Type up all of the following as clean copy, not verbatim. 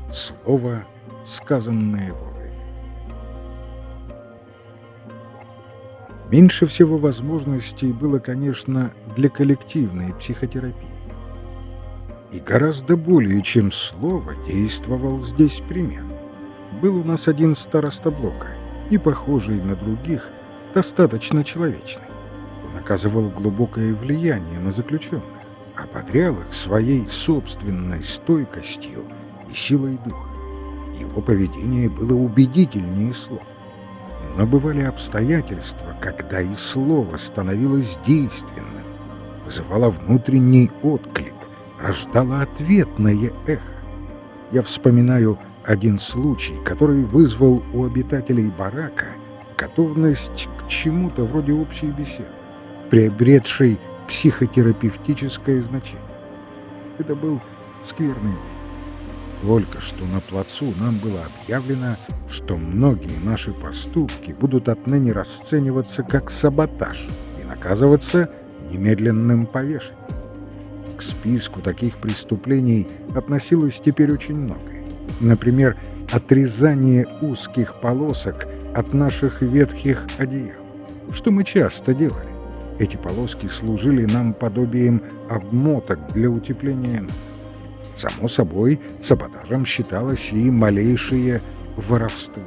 Слово, сказанное вовремя. Меньше всего возможностей было, конечно, для коллективной психотерапии. И гораздо более, чем слово, действовал здесь пример. Был у нас один староста блока, не похожий на других, достаточно человечный. Он оказывал глубокое влияние на заключенных, ободрял их своей собственной стойкостью и силой духа. Его поведение было убедительнее слов. Но бывали обстоятельства, когда и слово становилось действенным, вызывало внутренний отклик, рождало ответное эхо. Я вспоминаю один случай, который вызвал у обитателей барака готовность к чему-то вроде общей беседы, приобретшей психотерапевтическое значение. Это был скверный день. Только что на плацу нам было объявлено, что многие наши поступки будут отныне расцениваться как саботаж и наказываться немедленным повешением. К списку таких преступлений относилось теперь очень многое. Например, отрезание узких полосок от наших ветхих одеял, что мы часто делали. Эти полоски служили нам подобием обмоток для утепления ног. Само собой, саботажем считалось и малейшее воровство.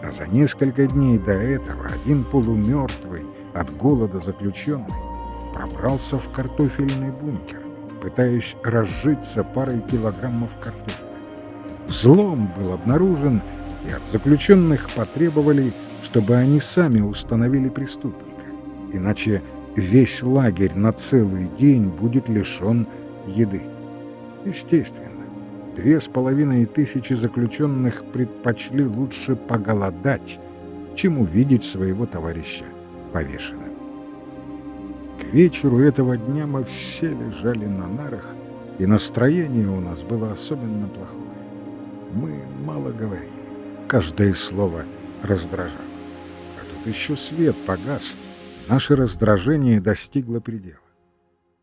А за несколько дней до этого один полумертвый от голода заключенный пробрался в картофельный бункер, пытаясь разжиться парой килограммов картофеля. Взлом был обнаружен, и от заключенных потребовали, чтобы они сами установили преступника, иначе весь лагерь на целый день будет лишен еды. Естественно, 2500 заключенных предпочли лучше поголодать, чем увидеть своего товарища повешенным. К вечеру этого дня мы все лежали на нарах, и настроение у нас было особенно плохое. Мы мало говорили, каждое слово раздражало. А тут еще свет погас, наше раздражение достигло предела.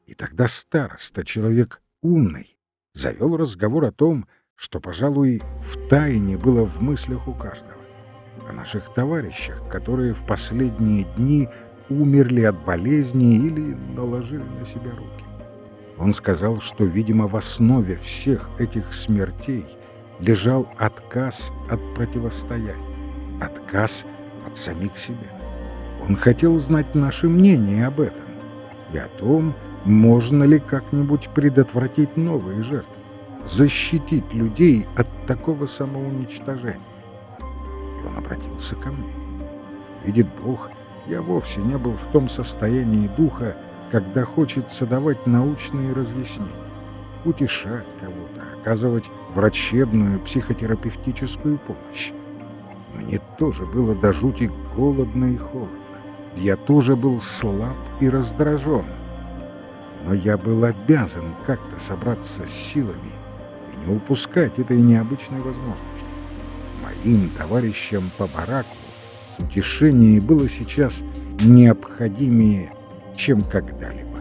И тогда староста, человек умный, завел разговор о том, что, пожалуй, втайне было в мыслях у каждого. О наших товарищах, которые в последние дни умерли от болезни или наложили на себя руки. Он сказал, что, видимо, в основе всех этих смертей лежал отказ от противостояния, отказ от самих себя. Он хотел знать наше мнение об этом и о том, можно ли как-нибудь предотвратить новые жертвы, защитить людей от такого самоуничтожения. И он обратился ко мне. Видит Бог, я вовсе не был в том состоянии духа, когда хочется давать научные разъяснения, утешать кого-то, оказывать врачебную психотерапевтическую помощь. Мне тоже было до жути голодно и холодно. Я тоже был слаб и раздражен. Но я был обязан как-то собраться с силами и не упускать этой необычной возможности. Моим товарищам по бараку утешение было сейчас необходимее, чем когда-либо.